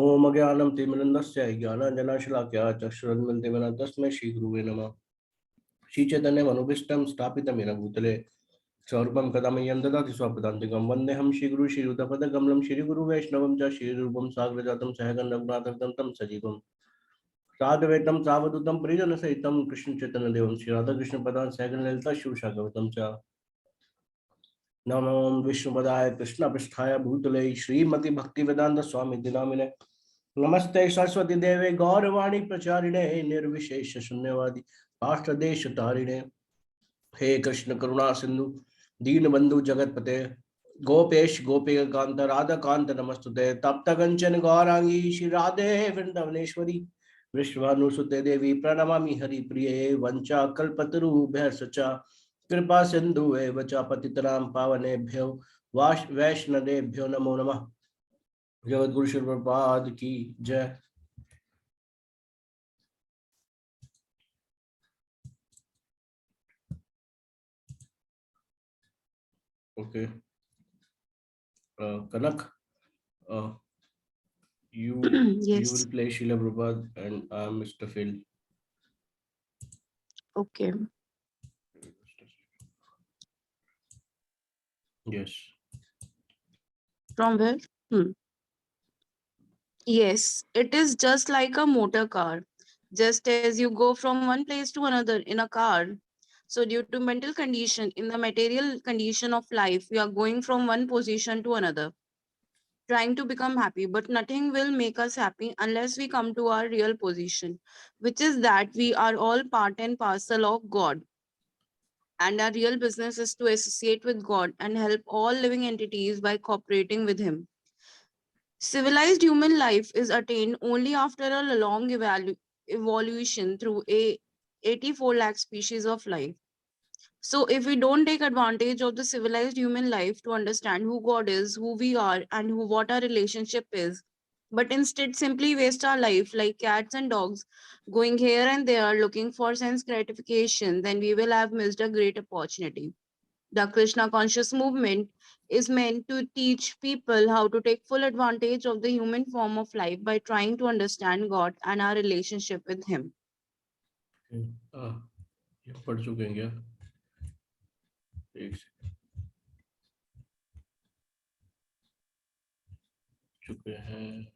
ओम अज्ञानं तिमिरन्दस्य ज्ञानाञ्जनशलाकया चक्षुरुन्मिलितं तस्मै श्रीगुरुवे नमः। श्रीचैतन्यमनुभीष्टं स्थापितमेन भूतले स्वरूपं कदा मह्यं ददाति स्वपदान्तिकं वन्देऽहं श्रीगुरु श्रीयुतपदकमलं श्रीगुरुवैष्णवं च श्रीरूपं साग्रजातं सहगणरघुनाथं तं सजीवं साधुवेतं सावधूतं परिजनसहितं कृष्णचैतन्यदेवं श्रीराधाकृष्णपदान् सहगणललिता शिवशाखावतं च नमो विष्णुपदाय कृष्णपृष्ठाय भूतले श्रीमती भक्तिवेदांत स्वामी नामिने नमस्ते सरस्वती देवे गौरवाणी प्रचारिणे निर्विशेष शून्यवादी पाष्टदेश तारिणे हे कृष्ण करुणा सिंधु दीनबंधु जगतपते गोपेश गोपिकांत राधा कांत नमस्तुते तप्त कंचन गौरांगी श्री राधे वृंदावनेश्वरी विश्वानुसुते देवी प्रणमामि हरि प्रिये वंचा कल्पतरुभ्यः सचा कृपा सिंधु एव च पतितनां पावनेभ्यो वैष्णवेभ्यो नमो नमः। जगतगुरु श्री प्रभुपाद की जय। Okay, Kanak, you Yes. will play Srila Prabhupada and I am Mr. Phil. Okay. Yes. From where? Yes, it is just like a motor car. Just as you go from one place to another in a car. So due to mental condition, in the material condition of life, we are going from one position to another, trying to become happy, but nothing will make us happy unless we come to our real position, which is that we are all part and parcel of God. And our real business is to associate with God and help all living entities by cooperating with Him. Civilized human life is attained only after a long evolution through a 84 lakh species of life. So, if we don't take advantage of the civilized human life to understand who God is, who we are, and what our relationship is, but instead simply waste our life like cats and dogs, going here and there looking for sense gratification, then we will have missed a great opportunity. The Krishna conscious movement is meant to teach people how to take full advantage of the human form of life by trying to understand God and our relationship with Him. ये पढ़ चुके हैं क्या? एक चुके हैं,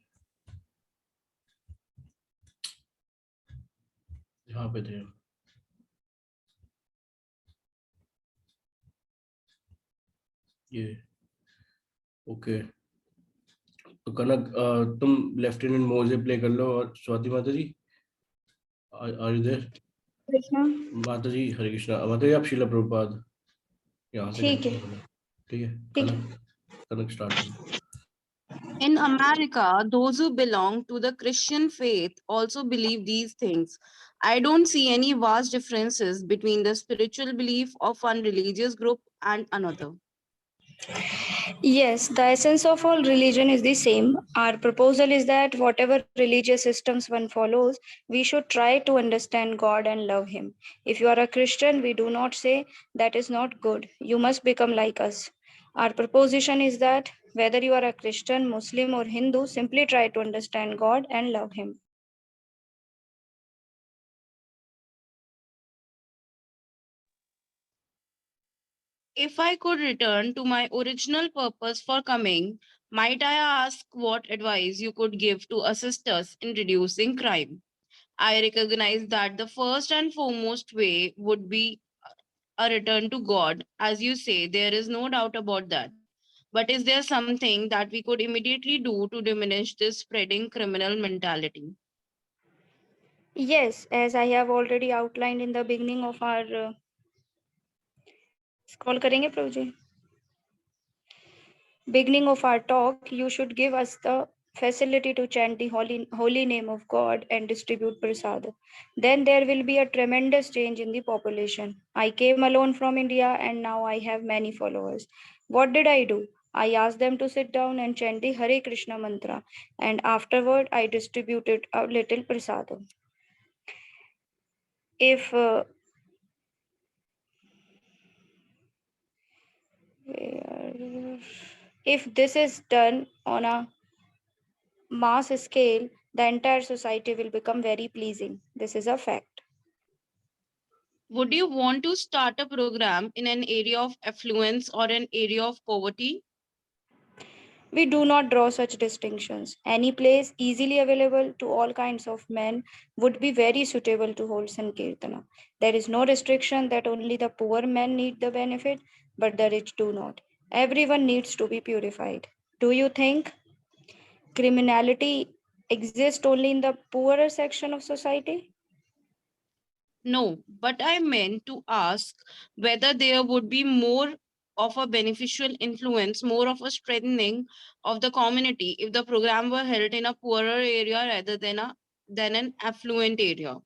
यहाँ पे थे। ये ओके, तो कनक तुम लेफ्टिनेंट मोजे प्ले कर लो और स्वाति माता जी आर यू देयर? कृष्णा माता जी हरे कृष्णा। माता जी आप शीला प्रभुपाद यहाँ से ठीक है ठीक है। ठीक है। कनक कनक start. In America, those who belong to the Christian faith also believe these things. I don't see any vast differences between the spiritual belief of one religious group and another. Yes, the essence of all religion is the same. Our proposal is that whatever religious systems one follows, we should try to understand God and love Him. If you are a Christian, we do not say that is not good. You must become like us. Our proposition is that whether you are a Christian, Muslim, or Hindu, simply try to understand God and love Him. If I could return to my original purpose for coming, might I ask what advice you could give to assist us in reducing crime? I recognize that the first and foremost way would be a return to God. As you say, there is no doubt about that. But is there something that we could immediately do to diminish this spreading criminal mentality? Yes, as I have already outlined in the beginning of our scroll करेंगे प्रभु जी beginning of our talk, you should give us the facility to chant the holy name of God and distribute prasad. Then there will be a tremendous change in the population. I came alone from India and now I have many followers. What did I do? I asked them to sit down and chant the Hare Krishna mantra, and afterward I distributed a little prasad. If if this is done on a mass scale, the entire society will become very pleasing. This is a fact. Would you want to start a program in an area of affluence or an area of poverty? We do not draw such distinctions. Any place easily available to all kinds of men would be very suitable to hold Sankirtana. There is no restriction that only the poor men need the benefit, but the rich do not. Everyone needs to be purified. Do you think criminality exists only in the poorer section of society? No, but I meant to ask whether there would be more of a beneficial influence, more of a strengthening of the community if the program were held in a poorer area rather than an affluent area.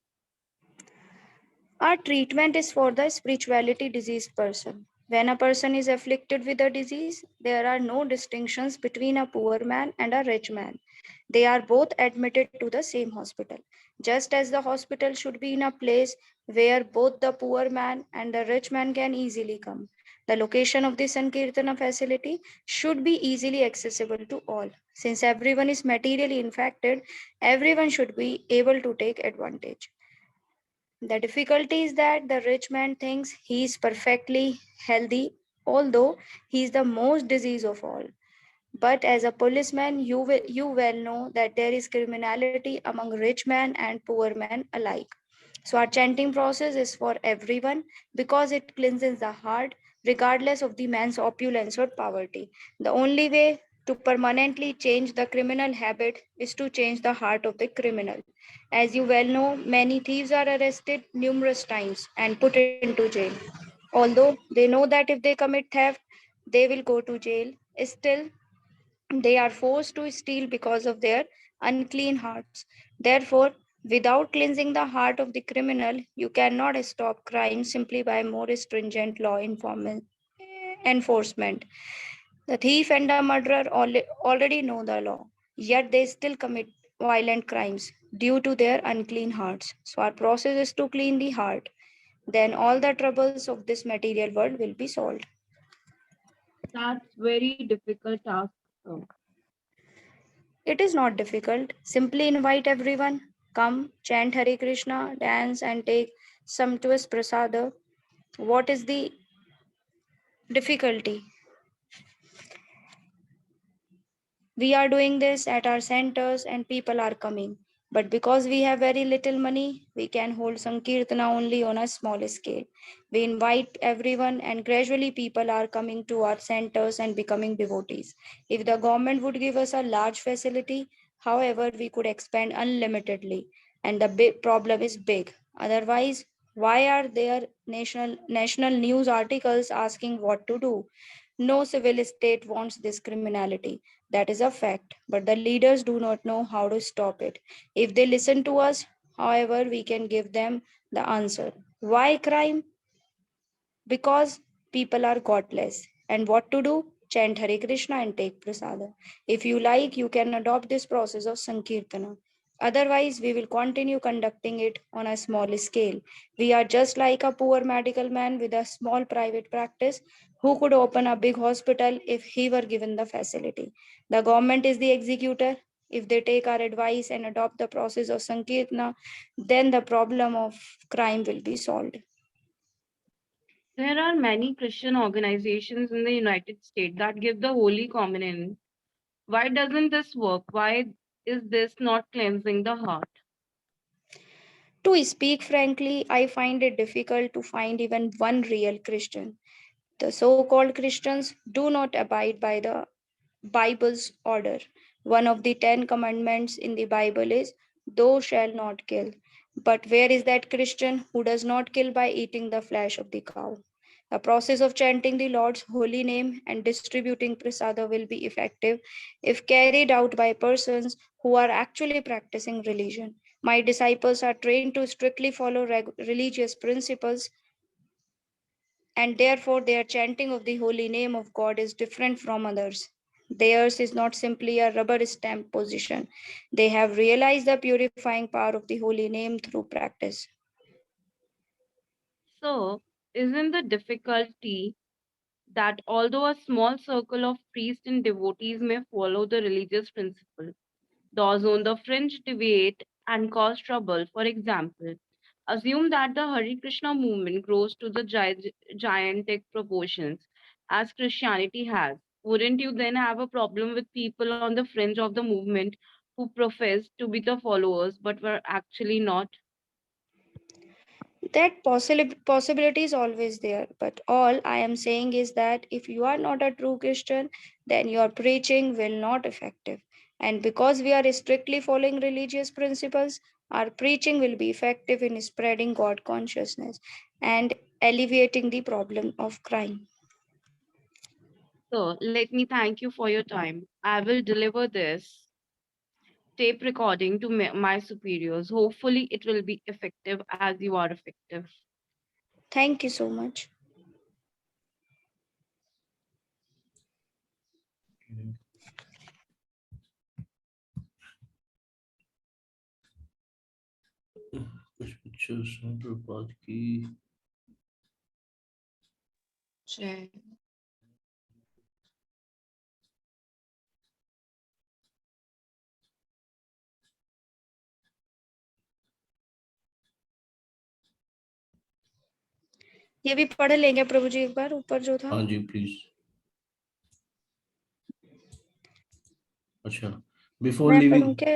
Our treatment is for the spirituality diseased person. When a person is afflicted with a disease, there are no distinctions between a poor man and a rich man. They are both admitted to the same hospital. Just as the hospital should be in a place where both the poor man and the rich man can easily come. The location of the Sankirtana facility should be easily accessible to all. Since everyone is materially infected, everyone should be able to take advantage. The difficulty is that the rich man thinks he is perfectly healthy, although he is the most diseased of all. But as a policeman, you well know that there is criminality among rich men and poor men alike. So our chanting process is for everyone because it cleanses the heart regardless of the man's opulence or poverty. The only way to permanently change the criminal habit is to change the heart of the criminal. As you well know, many thieves are arrested numerous times and put into jail. Although they know that if they commit theft, they will go to jail. Still, they are forced to steal because of their unclean hearts. Therefore, without cleansing the heart of the criminal, you cannot stop crime simply by more stringent law enforcement. The thief and the murderer already know the law, yet they still commit violent crimes due to their unclean hearts. So, our process is to clean the heart. Then all the troubles of this material world will be solved. That's very difficult task. Sir. It is not difficult. Simply invite everyone. Come, chant Hare Krishna, dance, and take sumptuous prasada. What is the difficulty? We are doing this at our centers and people are coming. But because we have very little money, we can hold Sankirtana only on a small scale. We invite everyone, and gradually people are coming to our centers and becoming devotees. If the government would give us a large facility, however, we could expand unlimitedly. And the big problem is big. Otherwise, why are there national news articles asking what to do? No civil state wants this criminality. That is a fact. But the leaders do not know how to stop it. If they listen to us, however, we can give them the answer. Why crime? Because people are godless. And what to do? Chant Hare Krishna and take prasada. If you like, you can adopt this process of Sankirtana. Otherwise, we will continue conducting it on a small scale. We are just like a poor medical man with a small private practice who could open a big hospital if he were given the facility. The government is the executor. If they take our advice and adopt the process of Sankirtana, then the problem of crime will be solved. There are many Christian organizations in the United States that give the Holy Communion. Why doesn't this work? Why is this not cleansing the heart? To speak frankly, I find it difficult to find even one real Christian. The so called Christians do not abide by the Bible's order. One of the 10 commandments in the Bible is, Thou shalt not kill. But where is that Christian who does not kill by eating the flesh of the cow? The process of chanting the Lord's holy name and distributing prasada will be effective if carried out by persons who are actually practicing religion. My disciples are trained to strictly follow religious principles, and therefore their chanting of the holy name of God is different from others. Theirs is not simply a rubber stamp position. They have realized the purifying power of the holy name through practice. So, isn't the difficulty that although a small circle of priests and devotees may follow the religious principle, Those on the fringe deviate and cause trouble. For example, assume that the Hare Krishna movement grows to the gigantic proportions as Christianity has. Wouldn't you then have a problem with people on the fringe of the movement who profess to be the followers but were actually not? That possibility is always there, but all I am saying is that if you are not a true Christian, then your preaching will not effective. And because we are strictly following religious principles, our preaching will be effective in spreading God consciousness and alleviating the problem of crime. So, let me thank you for your time. I will deliver this tape recording to my superiors. Hopefully, it will be effective as you are effective. Thank you so much. कुछ pictures हैं प्रभुपाद की. Sure. ये भी पढ़ लेंगे प्रभु जी एक बार ऊपर जो था. हाँ जी प्लीज. अच्छा, before मैं leaving. पढ़ूं क्या?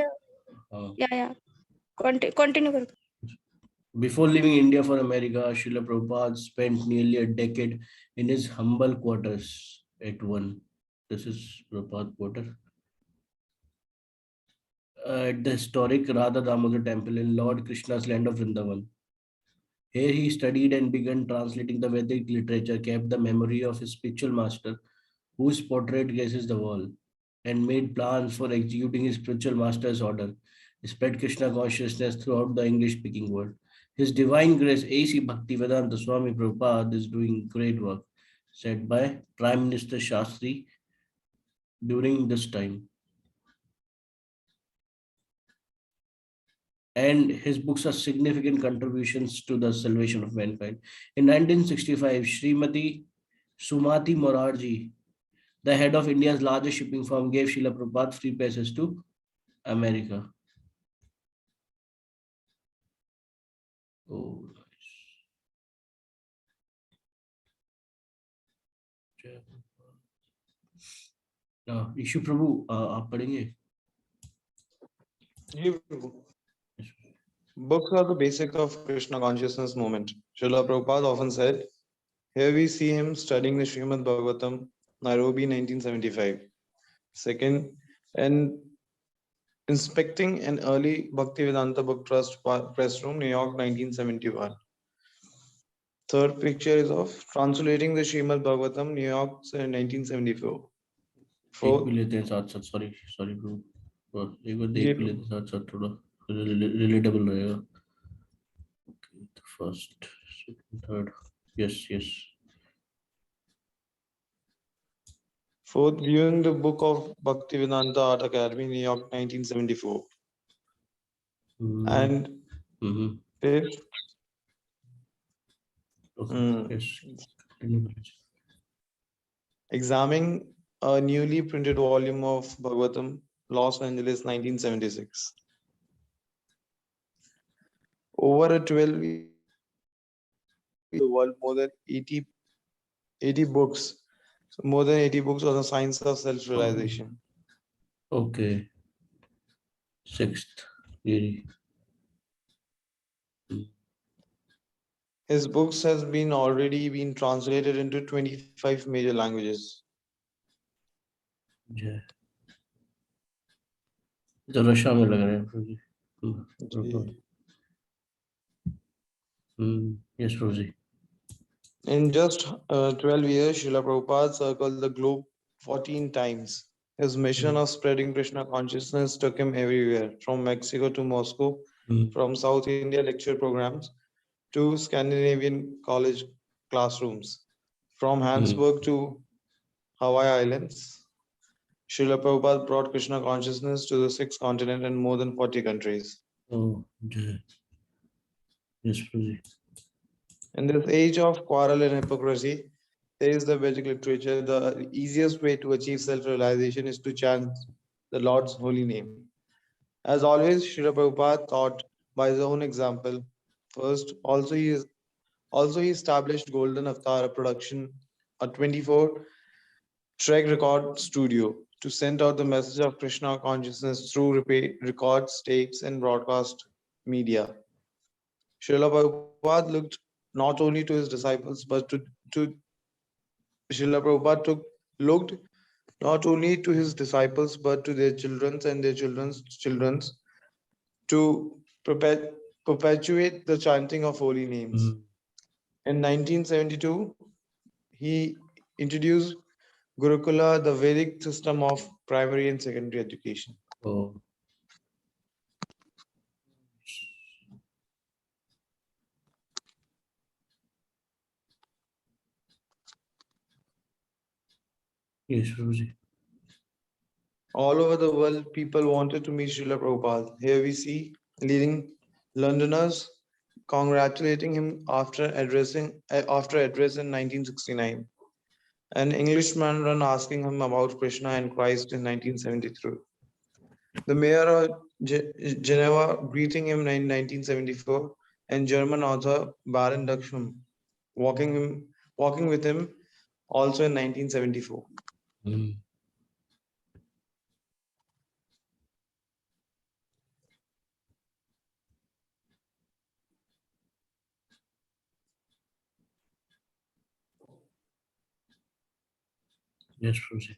या कंटिन्यू करो. Before leaving India for America, Srila Prabhupada spent nearly a decade in his humble quarters at one. This is Prabhupada quarter. At the historic Radha Damodar temple in Lord Krishna's land of Vrindavan. Here he studied and began translating the Vedic literature, kept the memory of his spiritual master, whose portrait graces the wall, and made plans for executing his spiritual master's order, spread Krishna consciousness throughout the English-speaking world. His Divine Grace A.C. Bhaktivedanta Swami Prabhupada is doing great work, said by Prime Minister Shastri during this time. And his books are significant contributions to the salvation of mankind. In 1965, Srimati Sumati Morarji, the head of India's largest shipping firm, gave Srila Prabhupada free passes to America. Oh, nice. Ishu प्रभु आप पढ़ेंगे? Books are the basic of Krishna consciousness movement. Srila Prabhupada often said, here we see him studying the Srimad Bhagavatam, Nairobi, 1975. Second, and inspecting an early Bhaktivedanta Book Trust press room, New York, 1971. Third picture is of translating the Srimad Bhagavatam, New York, 1974. एक भी लेते हैं साथ-साथ. Sorry bro. एक बार देख भी लेते हैं साथ-साथ, थोड़ा relatable रहेगा. Okay, the first, second, third. Yes. Fourth, viewing the book of Bhaktivedanta Art Academy, New York, 1974. And fifth, examining a newly printed volume of Bhagavatam, Los Angeles, 1976. Over a 12-year the world, more than 80 books. So more than 80 books on the science of self-realization. Okay. Sixth. His books has already been translated into 25 major languages. Yeah. तो Russia में लग रहे हैं. Yes, Rosie. In just 12 years, Srila Prabhupada circled the globe 14 times. His mission of spreading Krishna consciousness took him everywhere, from Mexico to Moscow, from South India lecture programs to Scandinavian college classrooms, from Hansburg to Hawaii Islands. Srila Prabhupada brought Krishna consciousness to the 6th continent and more than 40 countries. Oh, yes, Rosie. In this age of quarrel and hypocrisy, says the Vedic literature, the easiest way to achieve self-realization is to chant the Lord's holy name. As always, Srila Prabhupada taught by his own example. First, also he established Golden Avatar Production, a 24-track record studio, to send out the message of Krishna consciousness through records, tapes, and broadcast media. Srila Prabhupada looked not only to his disciples, but to Srila Prabhupada looked not only to his disciples, but to their children and their children's children to perpetuate the chanting of holy names. In 1972, he introduced Gurukula, the Vedic system of primary and secondary education. Oh. Yes, Guruji. All over the world, people wanted to meet Srila Prabhupada. Here we see leading Londoners congratulating him after address in 1969. An Englishman ran asking him about Krishna and Christ in 1973. The mayor of Geneva greeting him in 1974, and German author Baron Duckschum walking with him also in 1974. Yes, Guruji.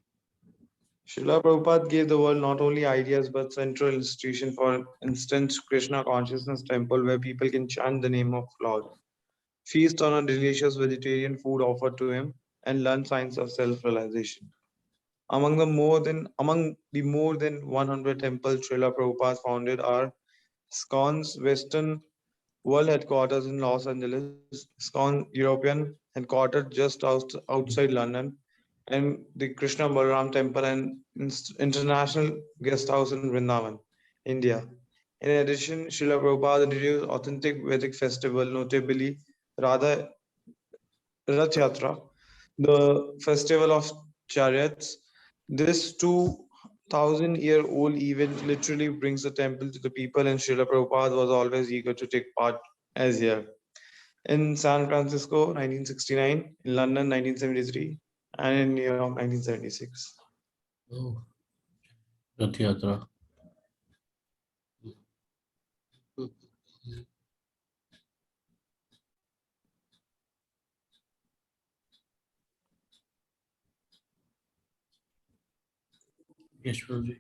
Srila Prabhupada gave the world not only ideas but central institution, for instance, Krishna Consciousness Temple, where people can chant the name of Lord, feast on a delicious vegetarian food offered to him, and learn science of self-realization. Among the more than 100 temples Srila Prabhupada founded are ISKCON's Western World Headquarters in Los Angeles, ISKCON European headquarters just outside London, and the Krishna Balaram Temple and International Guest House in Vrindavan, India. In addition, Srila Prabhupada introduced authentic Vedic festival, notably Radha Rath Yatra, the festival of chariots. This 2,000-year-old event literally brings the temple to the people, and Srila Prabhupada was always eager to take part as here. In San Francisco, 1969, in London, 1973, and in New York, 1976. Oh. Rath Yatra. Yes, Guruji.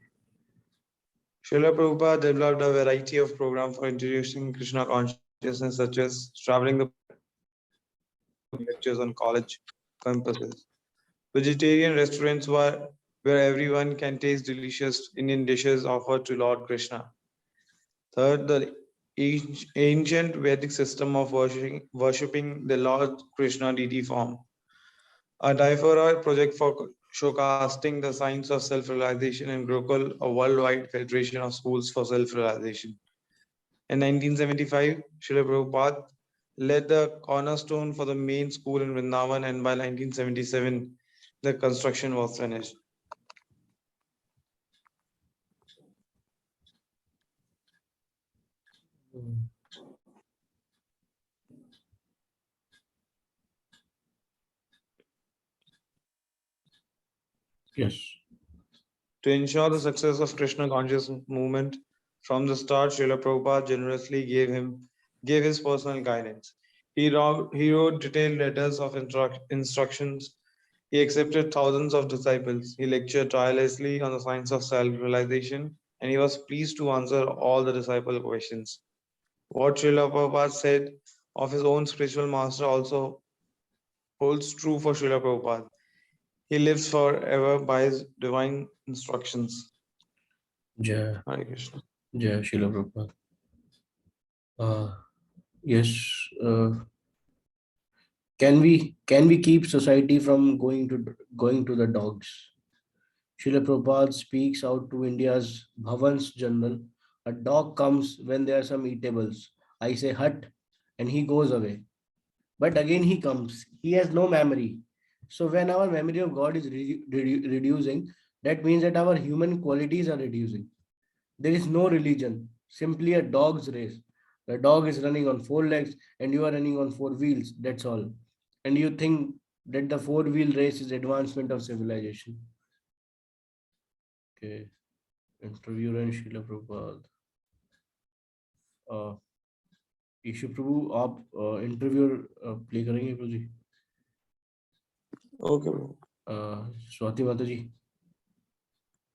Srila Prabhupada developed a variety of programs for introducing Krishna consciousness, such as traveling the lectures on college campuses. Vegetarian restaurants where everyone can taste delicious Indian dishes offered to Lord Krishna. Third, the ancient Vedic system of worshipping the Lord Krishna deity form. A Diaphora project for showcasing the science of self-realization in Gurukul, a worldwide federation of schools for self-realization. In 1975, Srila Prabhupada led the cornerstone for the main school in Vrindavan, and by 1977, the construction was finished. Yes. To ensure the success of Krishna consciousness movement, from the start, Srila Prabhupada generously gave his personal guidance. He wrote detailed letters of instructions. He accepted thousands of disciples. He lectured tirelessly on the science of self-realization, and he was pleased to answer all the disciple questions. What Srila Prabhupada said of his own spiritual master also holds true for Srila Prabhupada. He lives forever by his divine instructions. Jai. Hare Krishna. Jai Srila Prabhupada. Yes. Can we keep society from going to the dogs? Srila Prabhupada speaks out to India's Bhavans General. A dog comes when there are some eatables. I say hut and he goes away. But again he comes. He has no memory. So when our memory of God is reducing, that means that our human qualities are reducing. There is no religion, simply a dog's race. The dog is running on 4 legs and you are running on 4 wheels. That's all. And you think that the 4-wheel race is advancement of civilization. Okay. Interviewer and Srila Prabhupada. Ishu प्रभु आप interviewer play करेंगे प्रभु जी? Okay, bro. Swati माता जी,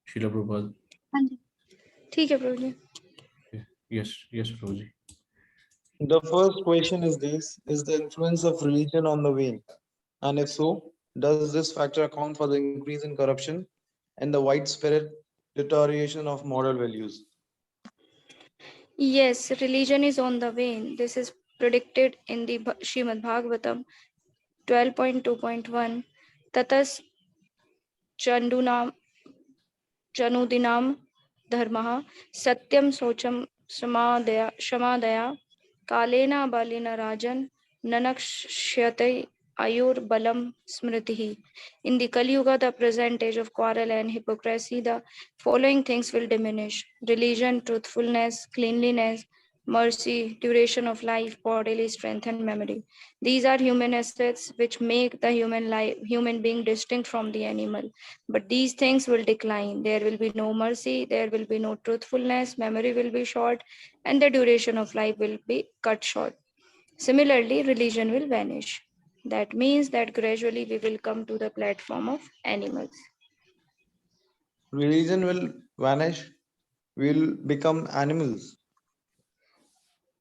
शीला प्रभुपाद. हाँ जी, ठीक है प्रभु जी. Yes Prabhu ji. The first question is this: is the influence of religion on the wane? And if so, does this factor account for the increase in corruption and the widespread deterioration of moral values? Yes, religion is on the wane. This is predicted in the Srimad Bhagavatam 12.2.1. Tatas Chandunam Chanudinam Dharmaha Satyam Socham Shamadaya Kalena Balina Rajan Nanakshyate Ayur Balam Smritihi. In the Kali Yuga, the present age of quarrel and hypocrisy, the following things will diminish: religion, truthfulness, cleanliness, mercy, duration of life, bodily strength, and memory. These are human assets which make the human being distinct from the animal. But these things will decline. There will be no mercy, there will be no truthfulness, memory will be short, and the duration of life will be cut short. Similarly, religion will vanish. That means that gradually we will come to the platform of animals. Religion will vanish, we'll become animals.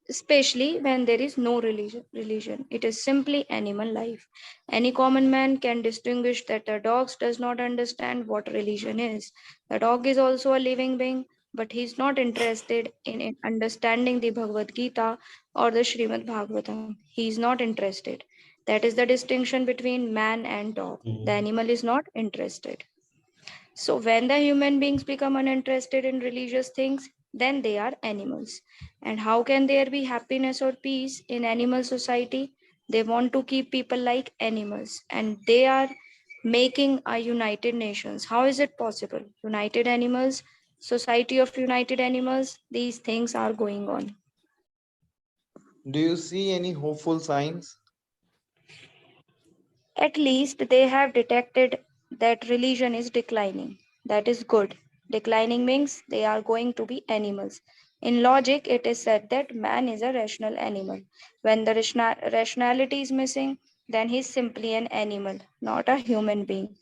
Especially when there is no religion. It is simply animal life. Any common man can distinguish that the dog does not understand what religion is. The dog is also a living being, but he is not interested in understanding the Bhagavad Gita or the Srimad Bhagavatam. He is not interested. That is the distinction between man and dog. The animal is not interested. So when the human beings become uninterested in religious things, then they are animals. And how can there be happiness or peace in animal society? They want to keep people like animals, and they are making a United Nations. How is it possible? United Animals, Society of United Animals, these things are going on. Do you see any hopeful signs? At least they have detected that religion is declining. That is good. Declining means they are going to be animals. In logic, it is said that man is a rational animal. When the rationality is missing, then he is simply an animal, not a human being.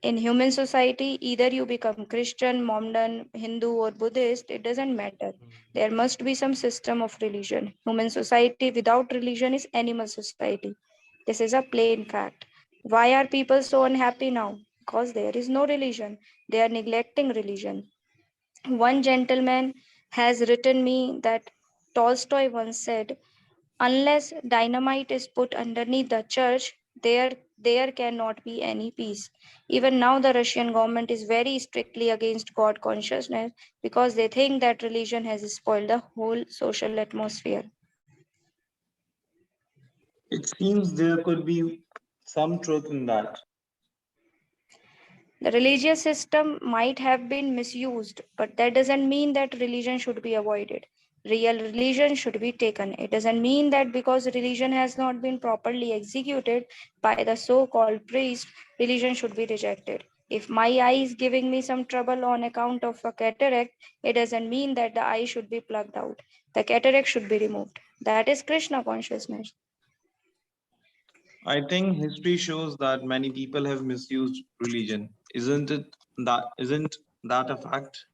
In human society, either you become Christian, Mormon, Hindu, or Buddhist, it doesn't matter. There must be some system of religion. Human society without religion is animal society. This is a plain fact. Why are people so unhappy now? Because there is no religion. They are neglecting religion. One gentleman has written me that Tolstoy once said, unless dynamite is put underneath the church, there cannot be any peace. Even now, the Russian government is very strictly against God consciousness because they think that religion has spoiled the whole social atmosphere. It seems there could be some truth in that. The religious system might have been misused, but that doesn't mean that religion should be avoided. Real religion should be taken. It doesn't mean that because religion has not been properly executed by the so called priest, religion should be rejected. If my eye is giving me some trouble on account of a cataract, it doesn't mean that the eye should be plucked out. The cataract should be removed. That is Krishna consciousness. I think history shows that many people have misused religion. Isn't that a fact?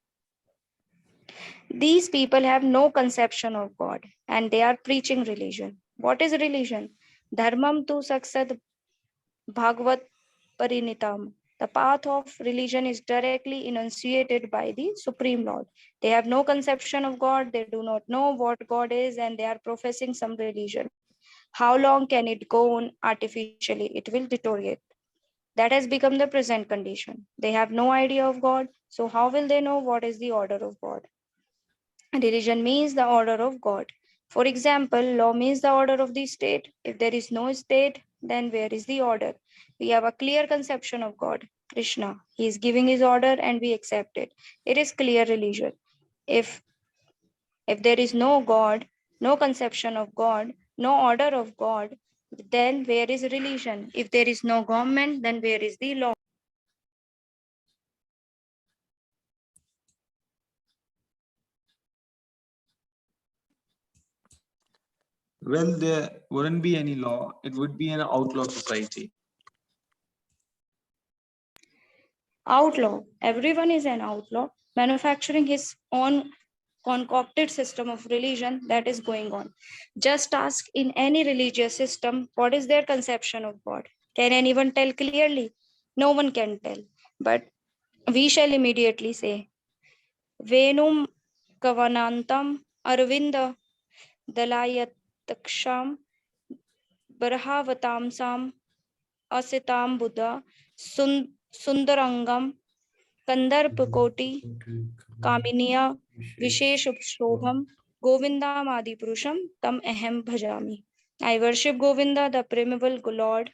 These people have no conception of God and they are preaching religion. What is religion? Dharmam tu saksad bhagavad parinitam. The path of religion is directly enunciated by the Supreme Lord. They have no conception of God, they do not know what God is, and they are professing some religion. How long can it go on artificially? It will deteriorate. That has become the present condition. They have no idea of God, so how will they know what is the order of God? Religion means the order of God. For example, law means the order of the state. If there is no state, then where is the order? We have a clear conception of God, Krishna. He is giving his order and we accept it. It is clear religion. If there is no God, no conception of God, no order of God, then where is religion? If there is no government, then where is the law? Well, there wouldn't be any law. It would be an outlaw society. Outlaw. Everyone is an outlaw, manufacturing his own concocted system of religion that is going on. Just ask in any religious system, what is their conception of God? Can anyone tell clearly? No one can tell. But we shall immediately say, Venum Kavanantam Arvinda Dalayataksham Barhavatamsam Asitam Buddha Sundarangam Kandarpakoti Kaminiya Vishesh Shobham Govindam Adi Purusham Tam Ahem Bhajami. I worship Govinda, the primeval Lord,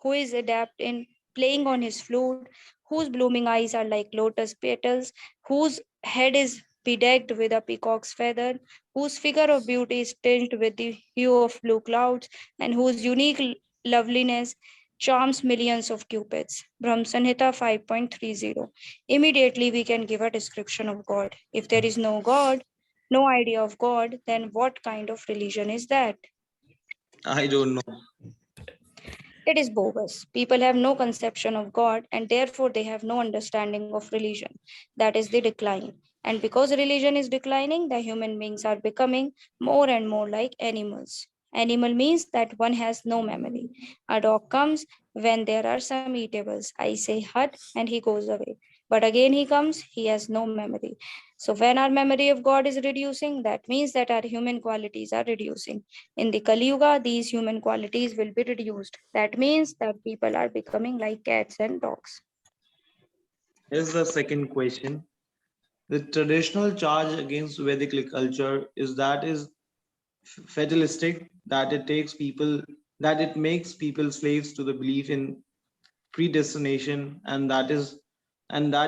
who is adept in playing on his flute, whose blooming eyes are like lotus petals, whose head is bedecked with a peacock's feather, whose figure of beauty is tinged with the hue of blue clouds, and whose unique loveliness charms millions of cupids. Brahm Samhita 5.30. Immediately we can give a description of God. If there is no God, no idea of God, then what kind of religion is that? I don't know. It is bogus. People have no conception of God and therefore they have no understanding of religion. That is the decline. And because religion is declining, the human beings are becoming more and more like animals. Animal means that one has no memory. A dog comes when there are some eatables. I say hut and he goes away. But again he comes, he has no memory. So when our memory of God is reducing, that means that our human qualities are reducing. In the Kali Yuga, these human qualities will be reduced. That means that people are becoming like cats and dogs. Here's the second question. The traditional charge against Vedic culture is fatalistic, that it makes people slaves to the belief in predestination, and that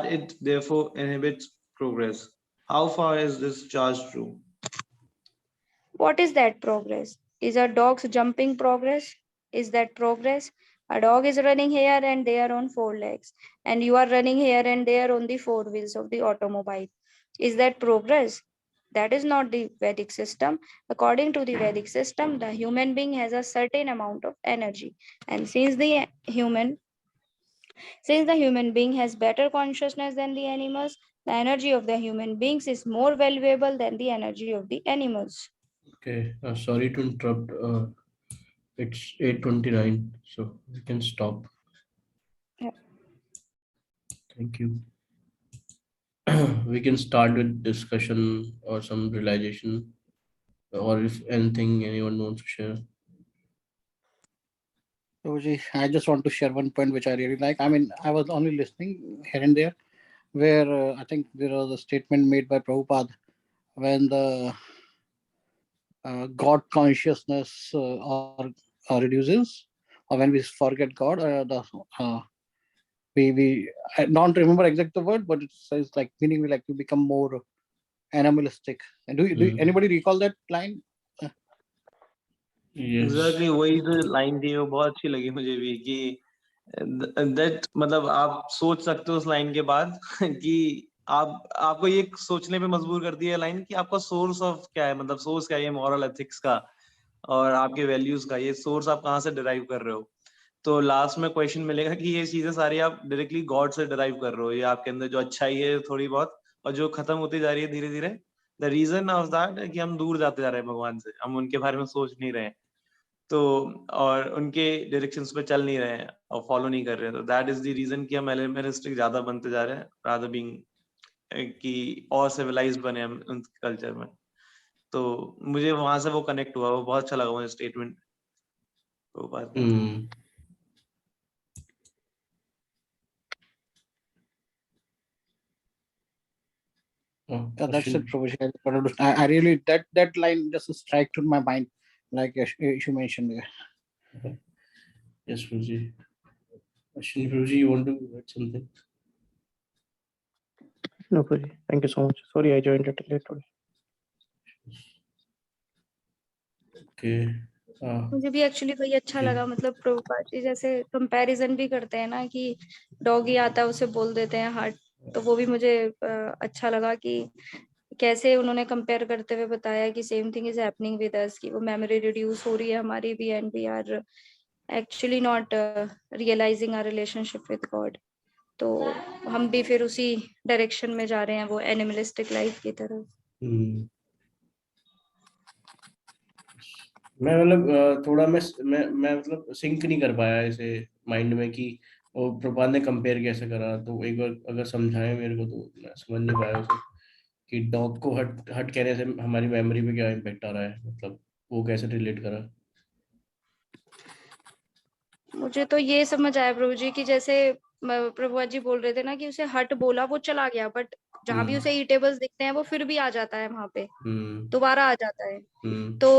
it therefore inhibits progress. How far is this charge true? What is that progress? Is a dog's jumping progress? Is that progress? A dog is running here and there on four legs, and you are running here and there on the four wheels of the automobile. Is that progress? That is not the Vedic system. According to the Vedic system, the human being has a certain amount of energy. And since the human being has better consciousness than the animals, the energy of the human beings is more valuable than the energy of the animals. Okay, sorry to interrupt. It's 8:29, so we can stop. Yeah. Thank you. We can start with discussion or some realization, or if anything anyone wants to share. Prabhuji, I just want to share one point which I really like. I mean, I was only listening here and there, where I think there was a statement made by Prabhupada when the God consciousness reduces, or when we forget God, we I don't remember exact the word, but it says like meaning like you become more animalistic. And do anybody recall that line? Yes. Exactly, वही जो line थी वो बहुत अच्छी लगी मुझे भी कि that मतलब आप सोच सकते हो उस लाइन के बाद कि आपको ये सोचने पे मजबूर करती है लाइन कि आपका सोर्स ऑफ क्या है, मतलब सोर्स क्या है ये मॉरल एथिक्स का और आपके वैल्यूज का, ये सोर्स आप कहाँ से डिराइव कर रहे हो। तो लास्ट में क्वेश्चन मिलेगा कि ये चीजें सारी आप डायरेक्टली गॉड से डिराइव कर रहे हो, ये आपके अंदर जो अच्छाई है थोड़ी बहुत और जो खत्म होती जा रही है धीरे धीरे, द रीजन ऑफ दैट है कि हम दूर जाते जा रहे हैं भगवान से, हम उनके बारे में सोच नहीं रहे हैं तो, और उनके डायरेक्शंस पे चल नहीं रहे हैं और फॉलो नहीं कर रहे हैं, तो दैट इज द रीजन कि हम एलिमेंटरिस्टिक ज्यादा बनते जा रहे हैं रादर बीइंग कि और सिविलाइज्ड बने हम उन कल्चर में। तो मुझे वहां से वो कनेक्ट हुआ, वो बहुत अच्छा लगा मुझे स्टेटमेंट वो बात। That's it, Prabhuji. I really that line just strike to my mind, like you mentioned. Yes, Prabhuji. Ashwini Prabhuji, you want to add something? No, Prabhuji. Thank you so much. Sorry, I joined a little late today. Okay. मुझे भी actually वही अच्छा लगा, मतलब प्रभुपाद जी जैसे comparison भी करते हैं ना कि डॉगी आता है उसे बोल देते हैं हार्ट, तो वो भी मुझे अच्छा लगा कि कैसे उन्होंने कंपेयर करते हुए बताया कि same thing is happening with us, कि वो मेमोरी रिड्यूस हो रही है हमारी भी, and we are actually not realising our relationship with God. तो हम भी फिर उसी डायरेक्शन में जा रहे हैं, वो एनिमलिस्टिक लाइफ की तरफ। मैं मतलब थोड़ा मैं मतलब सिंक नहीं कर पाया इसे माइंड में कि वो प्रभुपाद ने कंपेयर कैसे करा, तो एक बार अगर समझाए मेरे को तो मैं समझ नहीं पाया उसे कि डॉग को हट हट कहने से हमारी मेमोरी पे क्या इम्पेक्ट आ रहा है, मतलब वो कैसे रिलेट करा। मुझे तो ये समझ आया प्रभु जी कि जैसे प्रभुपाद जी बोल रहे थे ना कि उसे हट बोला, वो चला गया, बट जहां भी उसे ईटेबल्स दिखते हैं वो फिर भी आ जाता है वहां पे, दोबारा आ जाता है। तो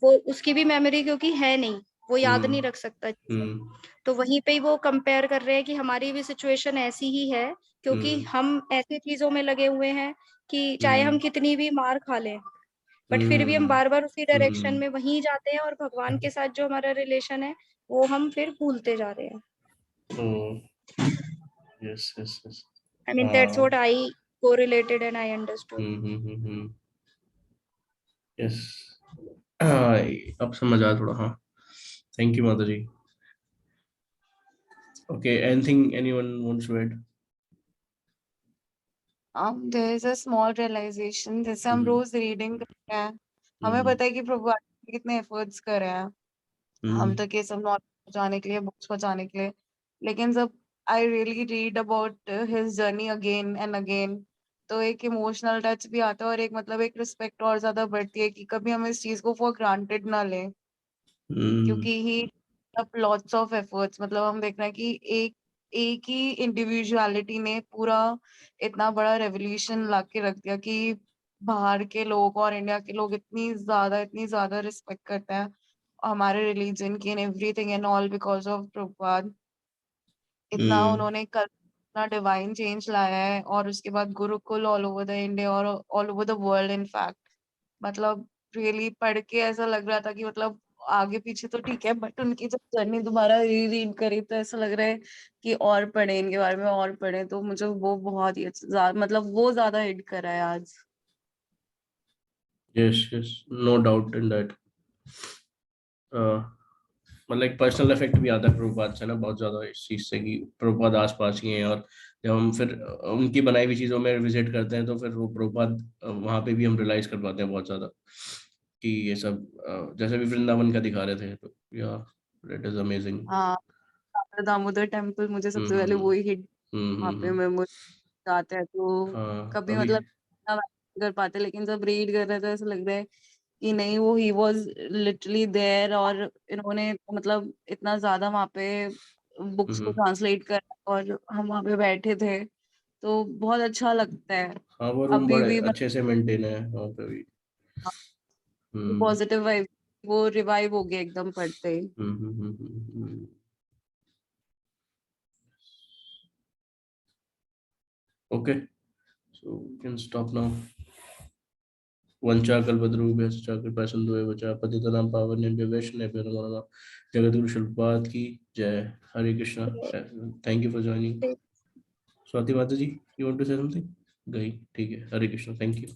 वो उसकी भी मेमोरी क्योंकि है नहीं, वो याद नहीं रख सकता चीजें। तो वहीं पे ही वो कंपेयर कर रहे हैं कि हमारी भी सिचुएशन ऐसी ही है, क्योंकि हम ऐसी चीजों में लगे हुए हैं कि चाहे हम कितनी भी मार खा लें, बट फिर भी हम बार बार उसी डायरेक्शन में वहीं जाते हैं, और भगवान के साथ जो हमारा रिलेशन है वो हम फिर भूलते जा रहे हैं। Yes yes yes. I mean, that's what I correlated and I understood. Yes, अब समझ आया थोड़ा। हाँ, थैंक यू माता जी। Okay, anything anyone wants to add? there is a small realization, जैसे हम रोज रीडिंग करते हैं, हमें पता है कि प्रभु कितने एफर्ट्स कर रहे हैं हम तक ये सब नॉलेज पहुंचाने के लिए, बुक्स पहुंचाने के लिए, लेकिन जब I really read about his journey again and again, तो एक इमोशनल टच भी आता है और एक मतलब एक रिस्पेक्ट और ज्यादा बढ़ती है कि कभी हम इस चीज को फॉर ग्रांटेड ना लें, क्योंकि ही लॉट्स ऑफ एफर्ट्स, मतलब हम देख रहे हैं कि एक ही इंडिविजुअलिटी ने पूरा इतना बड़ा रेवोल्यूशन ला के रख दिया कि बाहर के लोग और इंडिया के लोग इतनी ज्यादा रिस्पेक्ट करते हैं हमारे रिलीजन की and everything and all because of Prabhupada. इतना उन्होंने कल इतना डिवाइन चेंज लाया है, और उसके बाद gurukul all over the India और all over the world in fact, मतलब रियली पढ़ के ऐसा लग रहा था कि मतलब आगे पीछे तो ठीक है, बट उनकी जब जर्नी दोबारा रीड करी तो ऐसा लग रहा है कि और पढ़े इनके बारे में, और पढ़े, तो मुझे वो बहुत ही मतलब वो ज्यादा हिट करा है आज। Yes yes, no doubt in that. मतलब एक पर्सनल इफेक्ट भी आता है प्रभुपाद से ना बहुत ज्यादा, इस चीज से कि प्रभुपाद आसपास ही हैं, और जब हम फिर उनकी बनाई हुई चीजों में विजिट करते हैं तो फिर वो प्रभुपाद वहां पे भी हम रियलाइज कर पाते हैं बहुत ज्यादा कि ये सब जैसे भी वृंदावन का दिखा रहे थे, तो या दैट इज अमेजिंग। हाँ, दामोदर टेम्पल मुझे सबसे पहले वो ही हिट, वहाँ पे मैं जाते हैं तो हाँ कभी अभी। मतलब कर पाते, लेकिन जब रीड कर रहे थे ऐसा लग रहा है कि नहीं, वो ही वाज लिटरली देयर, और इन्होंने मतलब इतना ज्यादा वहाँ पे बुक्स को ट्रांसलेट कर, और हम वहाँ पे बैठे थे, तो बहुत अच्छा लगता है। हाँ, वो रूम अभी बड़े भी अच्छे से मेंटेन है वहाँ पे भी। पॉजिटिव वाइब, वो रिवाइव हो गया एकदम पढ़ते ही। Okay, so we can stop now. वंचा कल्पद्रुभ्यश्च कृपा सिंधु एव च पतितनां पावनेभ्यो वैष्णवेभ्यो नमो नमः। जगद्गुरु श्रीपाद की जय। हरे Krishna. Thank you for joining. Swati माता जी, you want to say something? गई, ठीक है। हरे कृष्णा, थैंक यू।